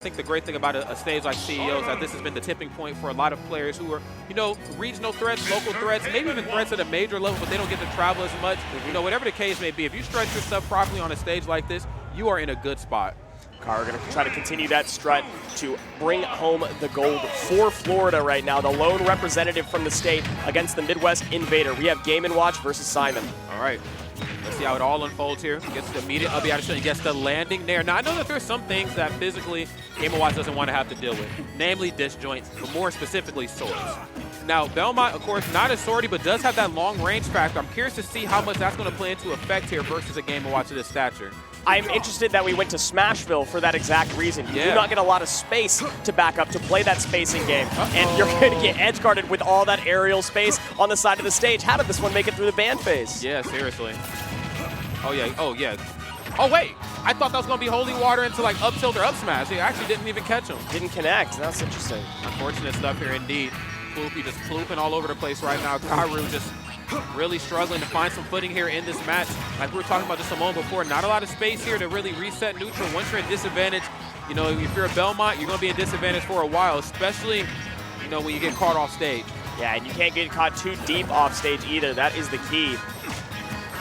I think the great thing about a stage like CEO is that this has been the tipping point for a lot of players who are, regional threats, local threats, maybe even threats at a major level, but they don't get to travel as much. Whatever the case may be, if you stretch yourself properly on a stage like this, you are in a good spot. Karu going to try to continue that strut to bring home the gold for Florida right now. The lone representative from the state against the Midwest Invader. We have Game & Watch versus Simon. All right. Let's see how it all unfolds here. Gets the immediate up, he gets the landing there. Now, I know that there's some things that physically Game & Watch doesn't want to have to deal with, namely disjoints, but more specifically swords. Now, Belmont, of course, not as swordy, but does have that long range factor. I'm curious to see how much that's going to play into effect here versus a Game & Watch of this stature. I'm interested that we went to Smashville for that exact reason. You do not get a lot of space to back up to play that spacing game. And you're going to get edge guarded with all that aerial space on the side of the stage. How did this one make it through the ban phase? Yeah, seriously. Oh, yeah. Oh, yeah. Oh, wait. I thought that was going to be holy water into like up tilt or up smash. He actually didn't even catch him. Didn't connect. That's interesting. Unfortunate stuff here indeed. Ploopy just flooping all over the place right now. Karu just really struggling to find some footing here in this match. Like we were talking about just a moment before, not a lot of space here to really reset neutral. Once you're in disadvantage, if you're a Belmont, you're going to be in disadvantage for a while, especially, when you get caught off stage. Yeah, and you can't get caught too deep off stage either. That is the key.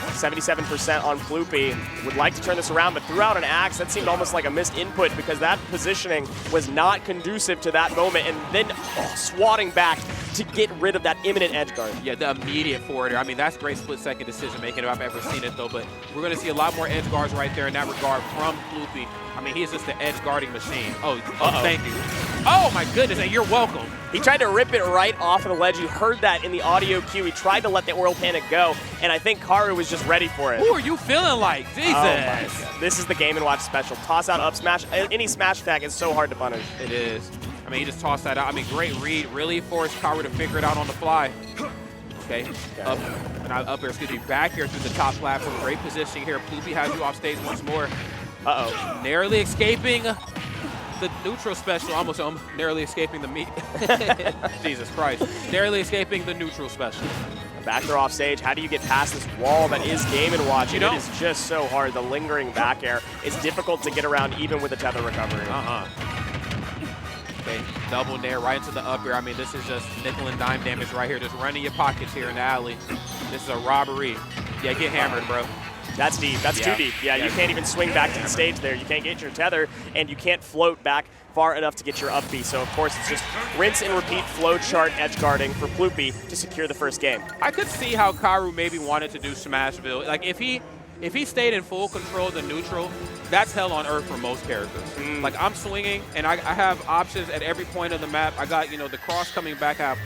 77% on Ploopy. Would like to turn this around, but threw out an axe. That seemed almost like a missed input because that positioning was not conducive to that moment, and then swatting back to get rid of that imminent edge guard. Yeah, the immediate forwarder. I mean, that's great split-second decision-making if I've ever seen it, though, but we're going to see a lot more edge guards right there in that regard from Ploopy. I mean, he's just an edge guarding machine. Oh, thank you. Oh, my goodness, and you're welcome. He tried to rip it right off of the ledge. You heard that in the audio cue. He tried to let the Oral Panic go, and I think Karu was just ready for it. Who are you feeling like? Jesus. Oh my God. This is the Game & Watch special. Toss out, up smash. Any smash attack is so hard to punish. It is. I mean, he just tossed that out. I mean, great read. Really forced Karu to figure it out on the fly. Okay. Back here through the top platform. Great positioning here. Ploopy has you off stage once more. Narrowly escaping the neutral special. Almost narrowly escaping the meat. Jesus Christ. Narrowly escaping the neutral special. Back there off stage. How do you get past this wall that is Game & Watch? It is just so hard. The lingering back air is difficult to get around even with a tether recovery. Okay, double nair right into the up air. I mean, this is just nickel and dime damage right here. Just running your pockets here in the alley. This is a robbery. Yeah, get hammered, bro. That's deep. That's too deep. Yeah, you can't even swing back to the stage there. You can't get your tether, and you can't float back far enough to get your up B. So, of course, it's just rinse and repeat flow chart edge guarding for Ploopy to secure the first game. I could see how Karu maybe wanted to do Smashville. Like, if he stayed in full control of the neutral, that's hell on earth for most characters. Like, I'm swinging, and I have options at every point of the map. I got, the cross coming back. I have,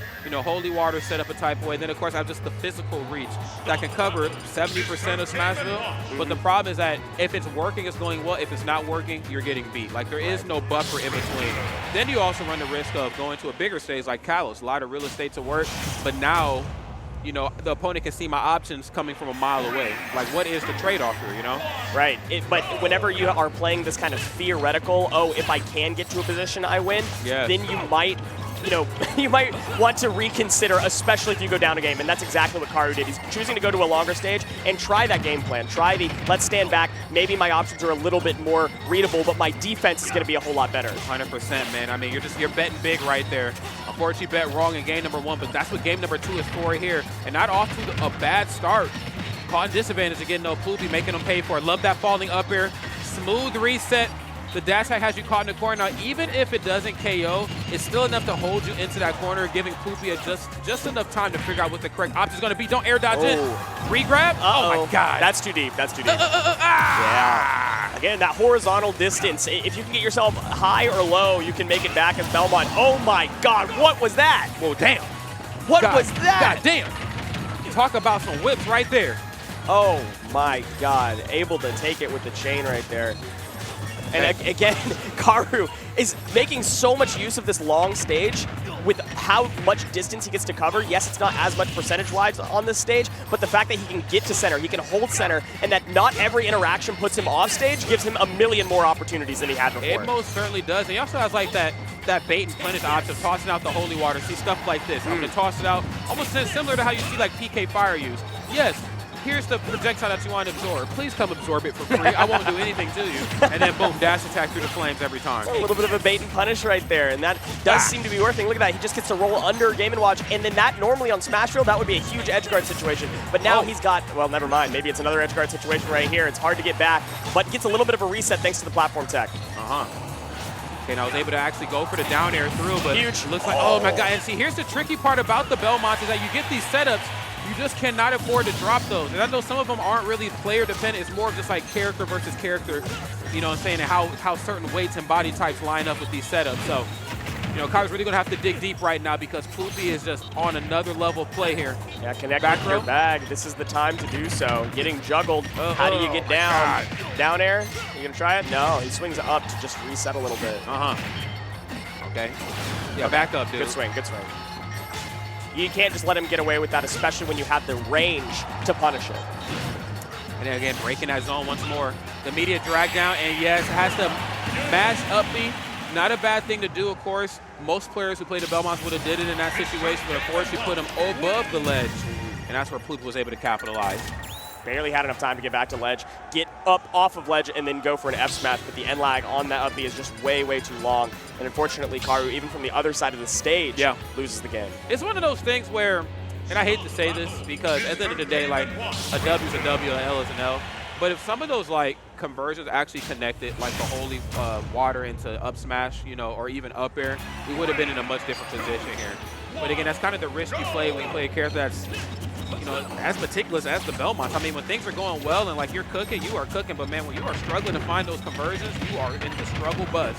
holy water set up a type of way. Then, of course, I have just the physical reach that can cover 70% of Smashville. But the problem is that if it's working, it's going well. If it's not working, you're getting beat. Like, there is no buffer in between. Then you also run the risk of going to a bigger stage like Kalos. A lot of real estate to work. But now, the opponent can see my options coming from a mile away. Like, what is the trade-off here, Right. But whenever you are playing this kind of theoretical, if I can get to a position, I win, then you might, you might want to reconsider, especially if you go down a game. And that's exactly what Karu did. He's choosing to go to a longer stage and try that game plan. Try the, let's stand back. Maybe my options are a little bit more readable, but my defense is going to be a whole lot better. 100%, man. I mean, you're betting big right there. Unfortunately, you bet wrong in game number 1, but that's what game number 2 is for here. And not off to a bad start. Caught in disadvantage again, though. Ploopy making them pay for it. Love that falling up air. Smooth reset. The dash hack has you caught in the corner. Now, even if it doesn't KO, it's still enough to hold you into that corner, giving Ploopy just enough time to figure out what the correct option is going to be. Don't air dodge it. Re-grab? Oh, my God. That's too deep. That's too deep. Yeah. Again, that horizontal distance. If you can get yourself high or low, you can make it back as Belmont. Oh, my God. What was that? Well, damn. What was that? God damn. Talk about some whips right there. Oh, my God. Able to take it with the chain right there. And again, Karu is making so much use of this long stage with how much distance he gets to cover. Yes, it's not as much percentage-wise on this stage, but the fact that he can get to center, he can hold center, and that not every interaction puts him off stage gives him a million more opportunities than he had before. It most certainly does. And he also has like that bait and punish option, tossing out the holy water. See stuff like this. I'm going to toss it out, almost similar to how you see like PK Fire use. Yes, here's the projectile that you want to absorb. Please come absorb it for free. I won't do anything to you. And then boom, dash attack through the flames every time. A little bit of a bait and punish right there, and that does seem to be working. Look at that, he just gets to roll under Game & Watch, and then that normally on Smashville, that would be a huge edge guard situation. But now he's got, well, never mind. Maybe it's another edge guard situation right here. It's hard to get back, but gets a little bit of a reset thanks to the platform tech. Okay, and I was able to actually go for the down air through, but huge. It looks like, oh my God. And see, here's the tricky part about the Belmonts is that you get these setups, you just cannot afford to drop those. And I know some of them aren't really player dependent. It's more of just like character versus character, you know what I'm saying, and how certain weights and body types line up with these setups. So, you know, Karu's really going to have to dig deep right now because Ploopy is just on another level of play here. Yeah, connect with your bag. This is the time to do so. Getting juggled. How do you get down? Down air? You going to try it? No, he swings up to just reset a little bit. Okay. Yeah, back up, dude. Good swing, good swing. You can't just let him get away with that, especially when you have the range to punish it. And then again, breaking that zone once more. The immediate drag down, and yes, has to mash up B. Not a bad thing to do, of course. Most players who played the Belmonts would have did it in that situation, but of course you put him above the ledge, and that's where Ploopy was able to capitalize. Barely had enough time to get back to ledge, get up off of ledge, and then go for an F smash, but the end lag on that up B is just way, way too long. And unfortunately, Karu, even from the other side of the stage, loses the game. It's one of those things where, and I hate to say this because at the end of the day, like, a W is a W, an L is an L. But if some of those like conversions actually connected, like the holy water into up smash, you know, or even up air, we would have been in a much different position here. But again, that's kind of the risk you play when you play a character that's, you know, as meticulous as the Belmonts. I mean, when things are going well and like you're cooking, you are cooking. But man, when you are struggling to find those conversions, you are in the struggle bus.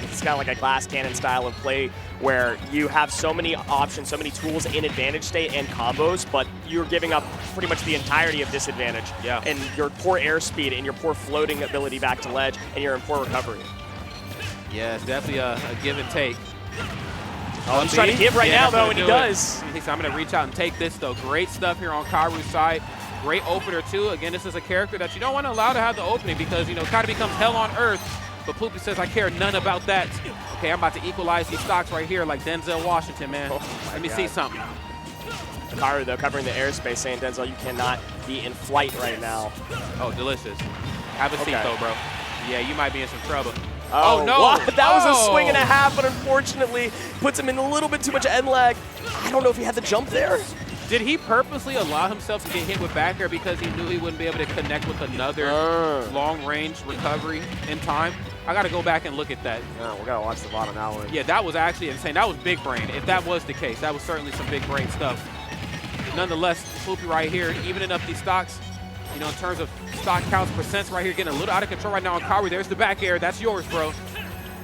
It's kind of like a glass cannon style of play where you have so many options, so many tools in advantage state and combos, but you're giving up pretty much the entirety of disadvantage. Yeah. And your poor airspeed and your poor floating ability back to ledge, and you're in poor recovery. Yeah, it's definitely a give and take. Oh, he's trying to give right now, though, and he does. I'm going to reach out and take this, though. Great stuff here on Karu's side. Great opener, too. Again, this is a character that you don't want to allow to have the opening because, you know, kind of becomes hell on earth. But Ploopy says, I care none about that. Okay, I'm about to equalize these stocks right here like Denzel Washington, man. Let me see something. Karu, though, covering the airspace, saying, Denzel, you cannot be in flight right now. Oh, delicious. Have a seat, though, bro. Yeah, you might be in some trouble. Oh, no. What? That was a swing and a half, but unfortunately puts him in a little bit too much end lag. I don't know if he had the jump there. Did he purposely allow himself to get hit with back air because he knew he wouldn't be able to connect with another long-range recovery in time? I got to go back and look at that. Yeah, we got to watch the bottom now. Yeah, that was actually insane. That was big brain. If that was the case, that was certainly some big brain stuff. Nonetheless, Ploopy right here, evening up these stocks, you know, in terms of stock counts, percents right here, getting a little out of control right now on Karu. There's the back air. That's yours, bro.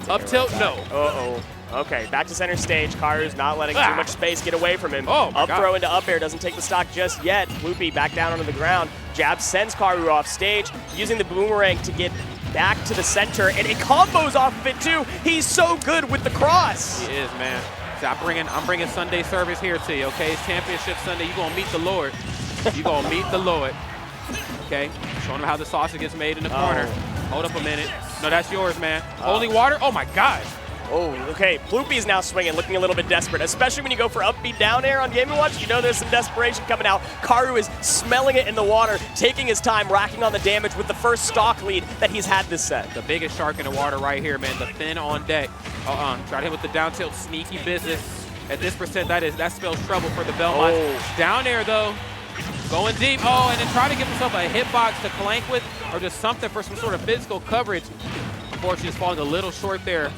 Up tilt, no. Uh-oh. Okay, back to center stage. Karu's not letting too much space get away from him. Up throw into up air doesn't take the stock just yet. Ploopy back down onto the ground. Jab sends Karu off stage, using the boomerang to get back to the center, and it combos off of it too. He's so good with the cross. He is, man. So I'm bringing Sunday service here to you, okay? It's Championship Sunday. You're going to meet the Lord. You're going to meet the Lord. Okay? Showing them how the sausage gets made in the corner. Hold up a minute. No, that's yours, man. Holy water? Oh, my God. Oh, okay. Ploopy is now swinging, looking a little bit desperate, especially when you go for up B down air on Game & Watch. You know there's some desperation coming out. Karu is smelling it in the water, taking his time, racking on the damage with the first stock lead that he's had this set. The biggest shark in the water right here, man. The fin on deck. Try to hit with the down tilt, sneaky business. At this percent, that spells trouble for the Belmonts. Down air, though. Going deep. Oh, and then try to give himself a hitbox to clank with or just something for some sort of physical coverage. Unfortunately, he's falling a little short there.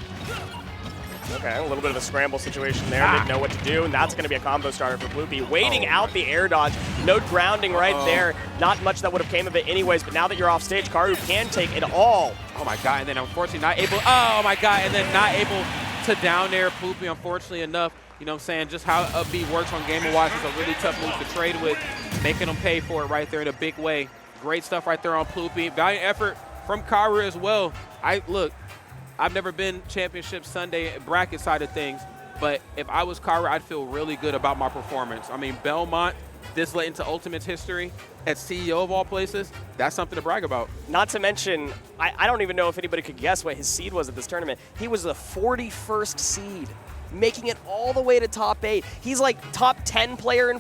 Okay, a little bit of a scramble situation there. Didn't know what to do, and that's going to be a combo starter for Ploopy. Waiting out the air dodge. No grounding right there. Not much that would have came of it anyways, but now that you're off stage, Karu can take it all. Oh, my God, and then unfortunately not able. Oh, my God, and then not able to down air Ploopy, unfortunately enough. You know what I'm saying? Just how up B works on Game & Watch is a really tough move to trade with, making them pay for it right there in a big way. Great stuff right there on Ploopy. Valiant effort from Karu as well. Look, I've never been Championship Sunday bracket side of things, but if I was Karu, I'd feel really good about my performance. I mean, Belmont, this late into Ultimate's history, as CEO of all places, that's something to brag about. Not to mention, I don't even know if anybody could guess what his seed was at this tournament. He was the 41st seed. making it all the way to top 8. He's like top 10 player in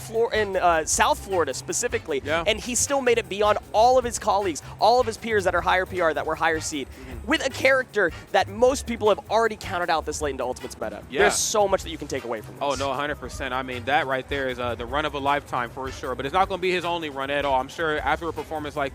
South Florida specifically, and he still made it beyond all of his colleagues, all of his peers that are higher PR, that were higher seed, with a character that most people have already counted out this late into Ultimate's meta. There's so much that you can take away from this. Oh, no, 100%. I mean, that right there is the run of a lifetime for sure, but it's not going to be his only run at all. I'm sure after a performance like